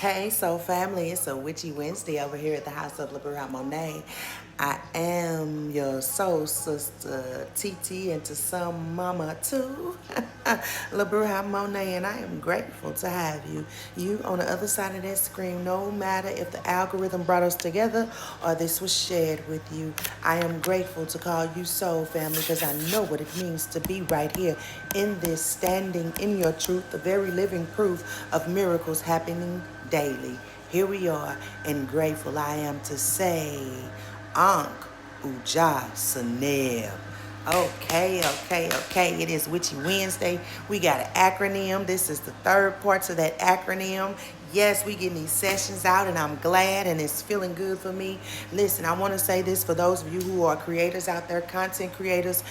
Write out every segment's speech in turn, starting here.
Hey, so family, it's a Witchy Wednesday over here at the House of Monet. I am your soul sister, TT, and to some mama too, Monet, and I am grateful to have you. You on the other side of that screen, no matter if the algorithm brought us together or this was shared with you. I am grateful to call you soul family because I know what it means to be right here in this standing in your truth, the very living proof of miracles happening daily. Here we are, and grateful I am to say, Ankh Uja Saneb. Okay. It is Witchy Wednesday. We got an acronym. This is the third part to that acronym. Yes, we getting these sessions out, and I'm glad, and it's feeling good for me. Listen, I want to say this for those of you who are creators out there, content creators,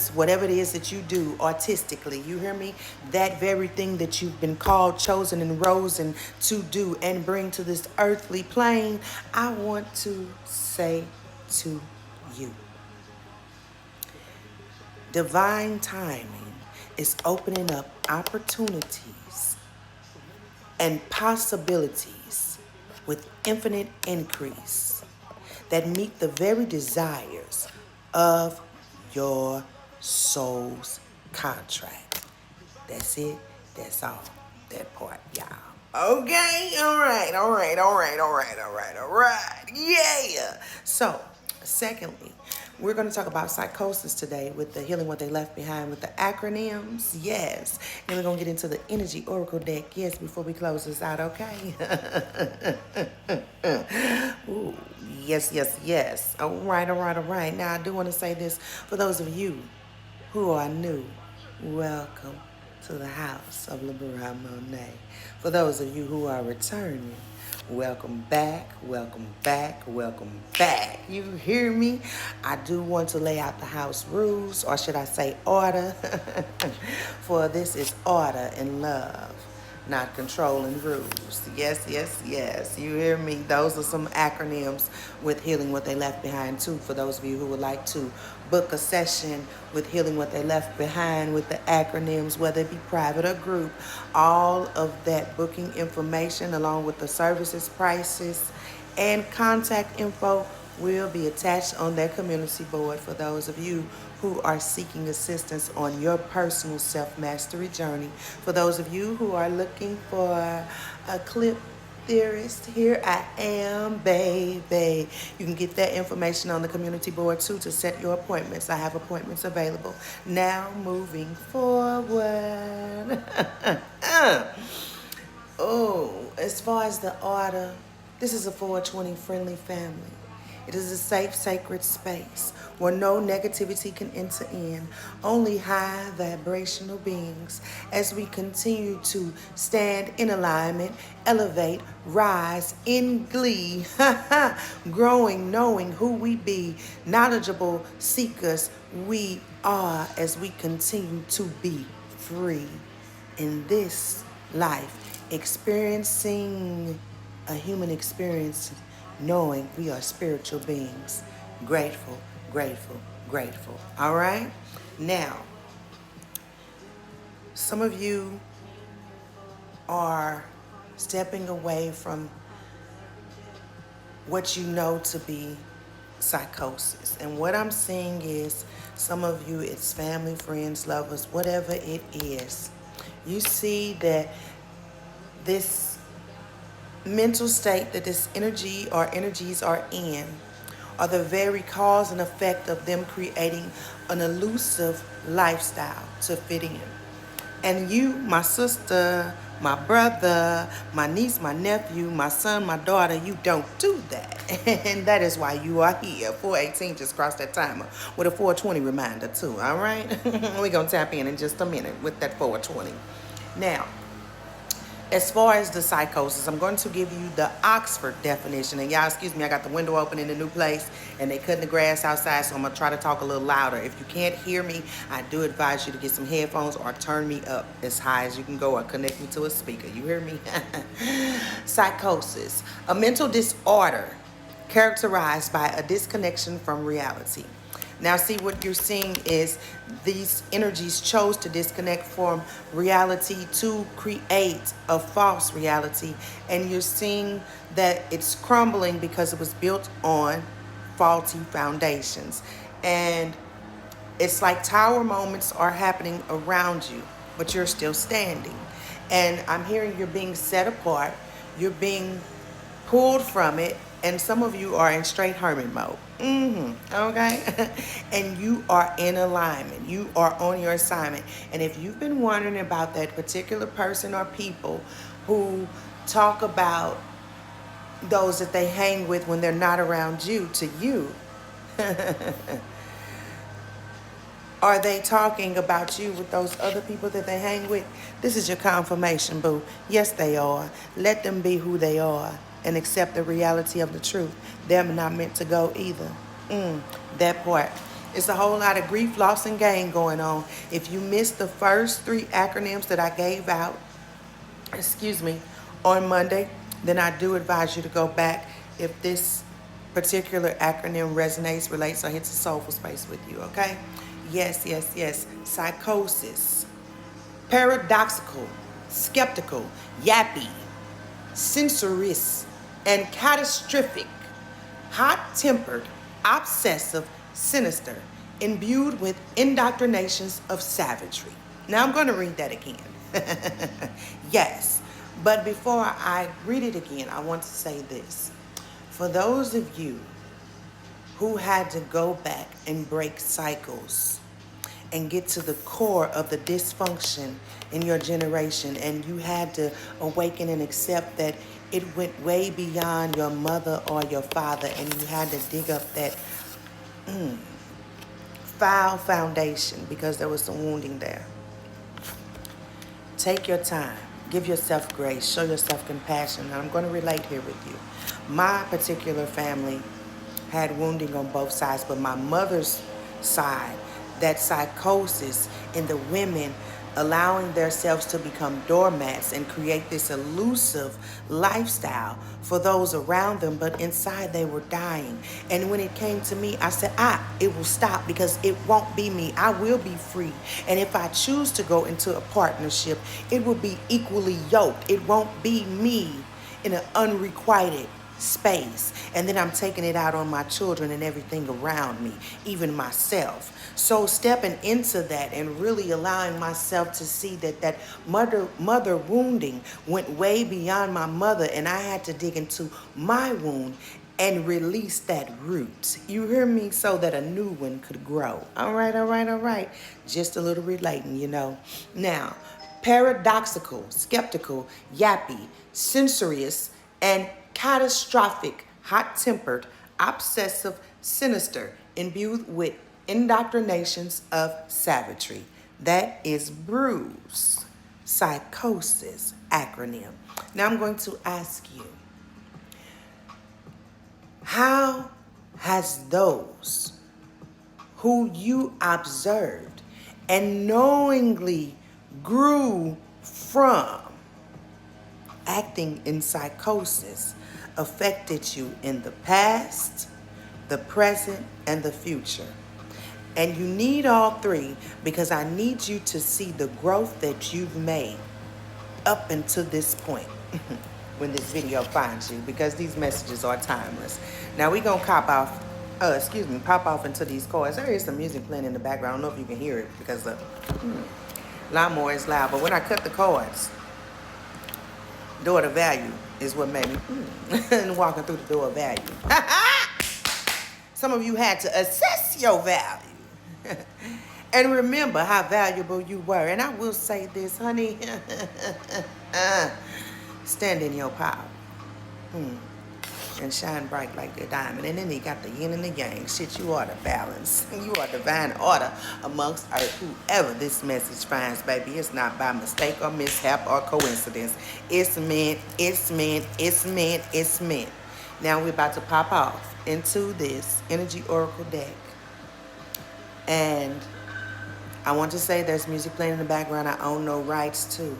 whatever it is that you do artistically. You hear me? That very thing that you've been called, chosen, and chosen to do and bring to this earthly plane, I want to say to you. Divine timing is opening up opportunities and possibilities with infinite increase that meet the very desires of your soul's contract. That's it. That's all. That part, y'all. Okay, all right. Yeah. So, secondly, we're going to talk about psychosis today with the healing what they left behind with the acronyms. Yes. And we're going to get into the energy oracle deck. Yes, before we close this out, okay? Ooh, yes. All right. Now, I do want to say this for those of you who are new. Welcome to the House of Monet. For those of you who are returning, welcome back. You hear me? I do want to lay out the house rules, or should I say order, for this is order and love, not control and rules. Yes. You hear me? Those are some acronyms with Healing What They Left Behind too, for those of you who would like to book a session with Healing What They Left Behind with the acronyms, whether it be private or group. All of that booking information along with the services, prices, and contact info will be attached on their community board for those of you who are seeking assistance on your personal self-mastery journey. For those of you who are looking for a clip theorist, here I am, baby. You can get that information on the community board too to set your appointments. I have appointments available. Now moving forward. Oh, as far as the order, this is a 420 friendly family. It is a safe, sacred space where no negativity can enter in, only high vibrational beings as we continue to stand in alignment, elevate, rise in glee, growing, knowing who we be, knowledgeable seekers we are as we continue to be free in this life, experiencing a human experience, knowing we are spiritual beings. Grateful. All right? Now, some of you are stepping away from what you know to be psychosis. And what I'm seeing is some of you, it's family, friends, lovers, whatever it is. You see that this mental state that this energy or energies are in are the very cause and effect of them creating an elusive lifestyle to fit in. And you, my sister, my brother, my niece, my nephew, my son, my daughter, you don't do that. And that is why you are here. 418 just crossed that timer with a 420 reminder too, all right? We're going to tap in just a minute with that 420. Now, as far as the psychosis, I'm going to give you the Oxford definition. And y'all, excuse me, I got the window open in the new place and they cutting the grass outside, so I'm going to try to talk a little louder. If you can't hear me, I do advise you to get some headphones or turn me up as high as you can go or connect me to a speaker. You hear me? Psychosis, a mental disorder characterized by a disconnection from reality. Now see, what you're seeing is these energies chose to disconnect from reality to create a false reality. And you're seeing that it's crumbling because it was built on faulty foundations. And it's like tower moments are happening around you, but you're still standing. And I'm hearing you're being set apart. You're being pulled from it, and some of you are in straight hermit mode. Okay? And you are in alignment. You are on your assignment. And if you've been wondering about that particular person or people who talk about those that they hang with when they're not around you, to you, are they talking about you with those other people that they hang with? This is your confirmation, boo. Yes, they are. Let them be who they are and accept the reality of the truth. They're not meant to go either. That part. It's a whole lot of grief, loss, and gain going on. If you missed the first 3 acronyms that I gave out, on Monday, then I do advise you to go back if this particular acronym resonates, relates, or hits a soulful space with you, okay? Yes, yes, yes. Psychosis, paradoxical, skeptical, yappy, censorious, and catastrophic, hot-tempered, obsessive, sinister, imbued with indoctrinations of savagery. Now I'm going to read that again. Yes, but before I read it again, I want to say this. For those of you who had to go back and break cycles and get to the core of the dysfunction in your generation, and you had to awaken and accept that it went way beyond your mother or your father, and you had to dig up that foul foundation because there was some wounding there. Take your time. Give yourself grace. Show yourself compassion. And I'm going to relate here with you. My particular family had wounding on both sides, but my mother's side, that psychosis in the women allowing themselves to become doormats and create this elusive lifestyle for those around them, but inside they were dying. And when it came to me, I said, it will stop because it won't be me. I will be free. And if I choose to go into a partnership, it will be equally yoked. It won't be me in an unrequited space. And then I'm taking it out on my children and everything around me, even myself. So stepping into that and really allowing myself to see that mother wounding went way beyond my mother, and I had to dig into my wound and release that root. You hear me? So that a new one could grow. All right, all right, all right. Just a little relating, you know. Now, paradoxical, skeptical, yappy, censorious, and catastrophic, hot-tempered, obsessive, sinister, imbued with indoctrinations of savagery. That is Bruce Psychosis acronym. Now I'm going to ask you, how has those who you observed and knowingly grew from acting in psychosis affected you in the past, the present, and the future? And you need all 3 because I need you to see the growth that you've made up until this point when this video finds you, because these messages are timeless. Now we're going to pop off into these chords. There is some music playing in the background. I don't know if you can hear it because the lawnmower is loud. But when I cut the chords, door to value is what made me and walking through the door of value. Some of you had to assess your value. And remember how valuable you were. And I will say this, honey. Stand in your power. And shine bright like the diamond. And then he got the yin and the yang. Shit, you are the balance. You are divine order amongst earth. Whoever this message finds, baby, it's not by mistake or mishap or coincidence. It's meant, it's meant, it's meant, it's meant. Now we're about to pop off into this energy oracle deck. And I want to say there's music playing in the background I own no rights to.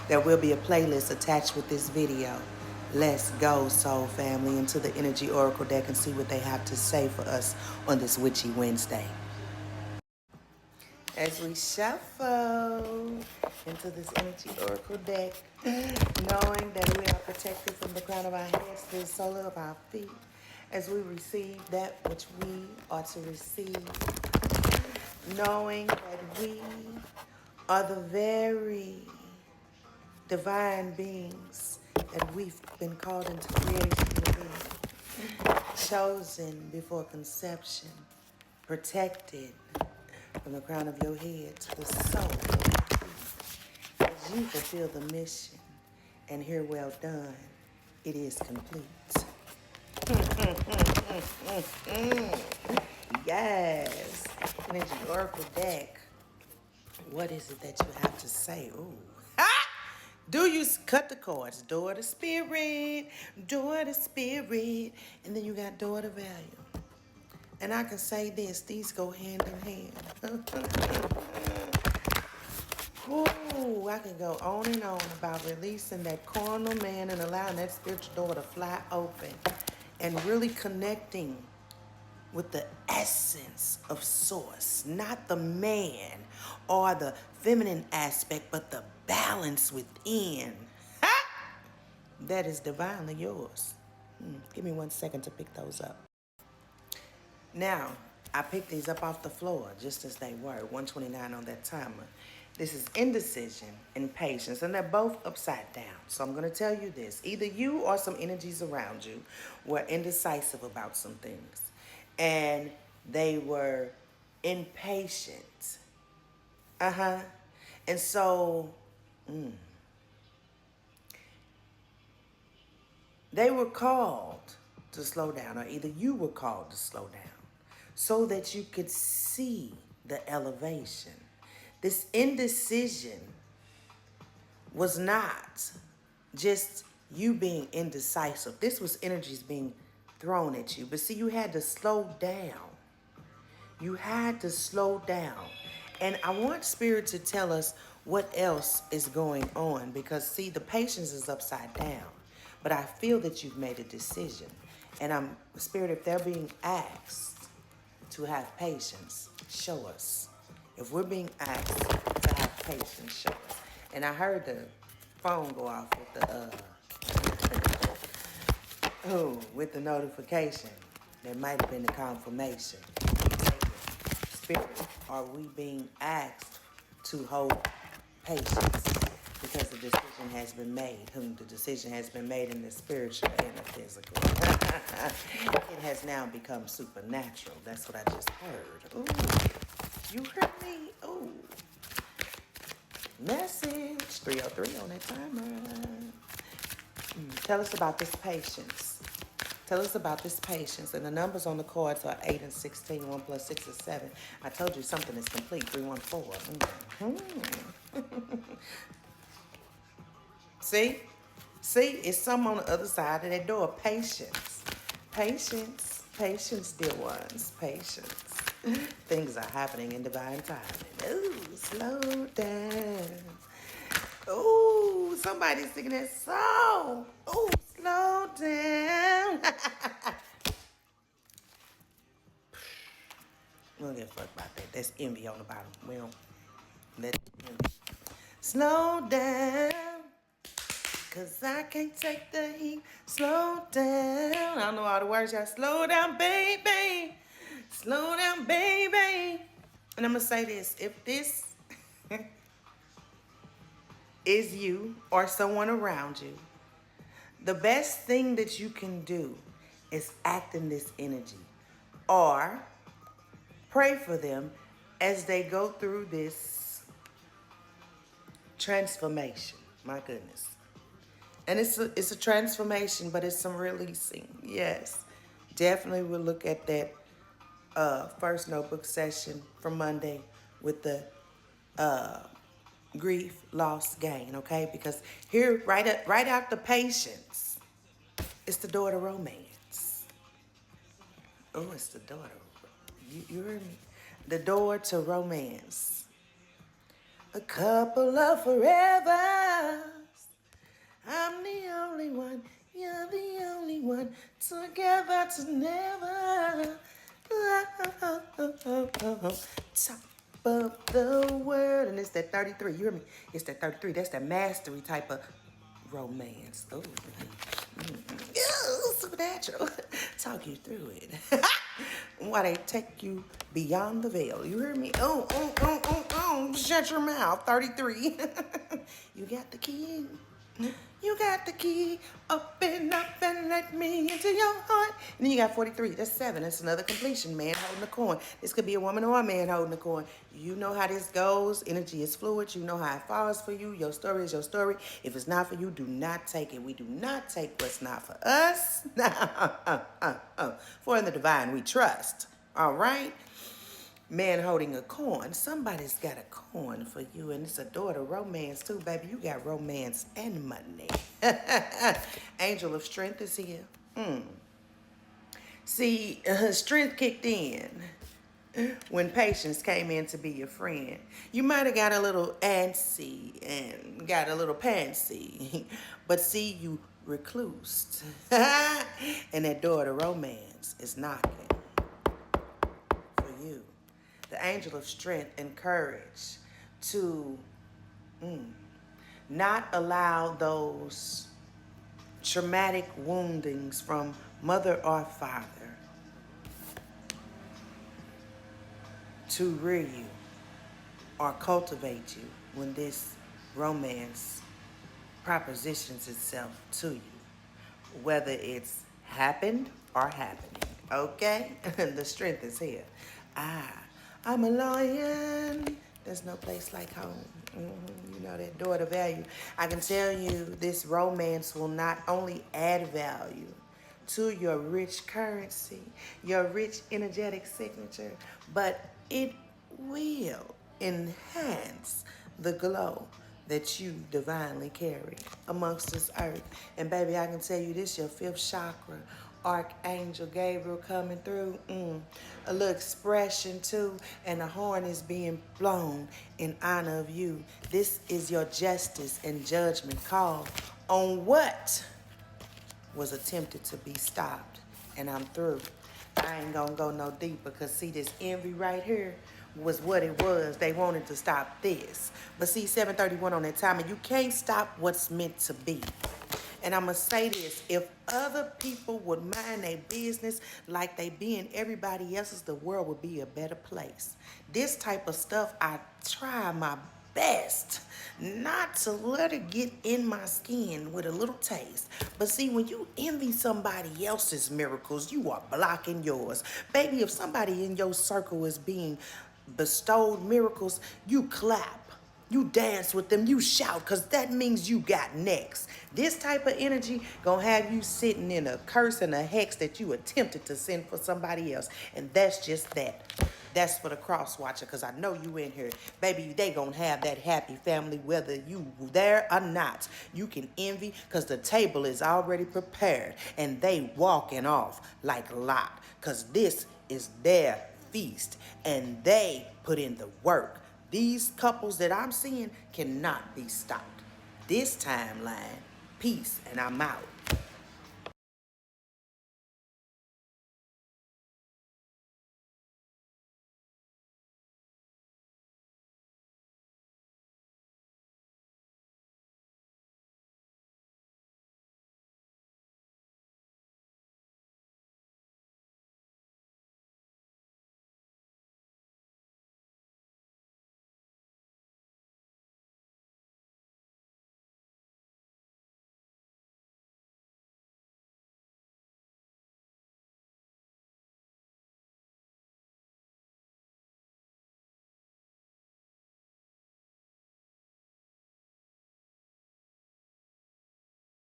There will be a playlist attached with this video. Let's go, soul family, into the energy oracle deck and see what they have to say for us on this witchy Wednesday. As we shuffle into this energy oracle deck, knowing that we are protected from the crown of our heads to the sole of our feet, as we receive that which we are to receive, knowing that we are the very divine beings that we've been called into creation to be, chosen before conception, protected from the crown of your head to the sole of your feet, as you fulfill the mission and hear well done, it is complete. Yes, energy oracle deck. What is it that you have to say? Ooh. Do you cut the cords? Door to spirit, door to spirit, and then you got door to value. And I can say this, these go hand in hand. Ooh, I can go on and on about releasing that carnal man and allowing that spiritual door to fly open and really connecting with the essence of source, not the man or the feminine aspect, but the balance within. Ha! That is divinely yours. Give me 1 second to pick those up. Now, I picked these up off the floor just as they were, 129 on that timer. This is indecision and patience, and they're both upside down. So I'm going to tell you this. Either you or some energies around you were indecisive about some things, and they were impatient. And so they were called to slow down, or either you were called to slow down so that you could see the elevation. This indecision was not just you being indecisive. This was energies being thrown at you. But see, you had to slow down. You had to slow down. And I want Spirit to tell us what else is going on, because see, the patience is upside down. But I feel that you've made a decision. And Spirit, if they're being asked to have patience, show us. If we're being asked to have patience, show us. And I heard the phone go off with the notification. That might have been the confirmation. Spirit, are we being asked to hold patience? Because the decision has been made. The decision has been made in the spiritual and the physical. It has now become supernatural. That's what I just heard. Ooh, you heard me? Ooh. Message 303 on that timer. Tell us about this patience. Tell us about this patience. And the numbers on the cards are 8 and 16. 1 plus 6 is 7. I told you something is complete. 314. See? See? It's some on the other side of that door. Patience. Patience. Patience, dear ones. Patience. Things are happening in divine timing. Ooh, slow down. Ooh, somebody's singing that song. Ooh, slow down. We don't give a fuck about that. That's envy on the bottom. We don't let envy. Slow down, cause I can't take the heat. Slow down. I don't know all the words, y'all. Slow down, baby. Slow down, baby. And I'm gonna say this. If this is you or someone around you, the best thing that you can do is act in this energy or pray for them as they go through this transformation. My goodness. And it's a transformation, but it's some releasing. Yes. Definitely we'll look at that first notebook session from Monday with the grief, loss, gain, okay? Because here, right after patience, it's the door to romance. Oh, it's the door to, you heard me? The door to romance. A couple of forevers. I'm the only one you one, together to never. Top of the world. And it's that 33. You hear me? It's that 33. That's that mastery type of romance. Oh, supernatural. Talk you through it. Why they take you beyond the veil. You hear me? Oh. Shut your mouth. 33. You got the key. You got the key. Open up and let me into your heart. And then you got 43. That's 7. That's another completion. Man holding a coin. This could be a woman or a man holding a coin. You know how this goes. Energy is fluid. You know how it falls for you. Your story is your story. If it's not for you, do not take it. We do not take what's not for us. For in the divine we trust. All right? Man holding a coin. Somebody's got a coin for you, and it's a daughter romance too, baby. You got romance and money. Angel of strength is here. See, strength kicked in when patience came in to be your friend. You might have got a little antsy and got a little pantsy, but see, you reclused. And that door to romance is knocking for you. The angel of strength and courage to not allow those traumatic woundings from mother or father to rear you or cultivate you when this romance propositions itself to you, whether it's happened or happening. Okay? The strength is here. I'm a lion. There's no place like home. You know that daughter value. I can tell you this romance will not only add value to your rich currency, your rich energetic signature, but it will enhance the glow that you divinely carry amongst this earth. And baby, I can tell you this, your 5th chakra, Archangel Gabriel coming through, a little expression too, and the horn is being blown in honor of you. This is your justice and judgment call on what was attempted to be stopped. And I'm through. I ain't gonna go no deeper because see, this envy right here was what it was. They wanted to stop this. But see, 731 on that time, and you can't stop what's meant to be. And I'm going to say this, if other people would mind their business like they be in everybody else's, the world would be a better place. This type of stuff, I try my best not to let it get in my skin with a little taste. But see, when you envy somebody else's miracles, you are blocking yours. Baby, if somebody in your circle is being bestowed miracles, you clap. You dance with them, you shout, because that means you got next. This type of energy gonna have you sitting in a curse and a hex that you attempted to send for somebody else. And that's just that. That's for the cross watcher, because I know you in here. Baby, they gonna have that happy family whether you there or not. You can envy because the table is already prepared and they walking off like Lot, because this is their feast and they put in the work. These couples that I'm seeing cannot be stopped. This timeline, peace, and I'm out.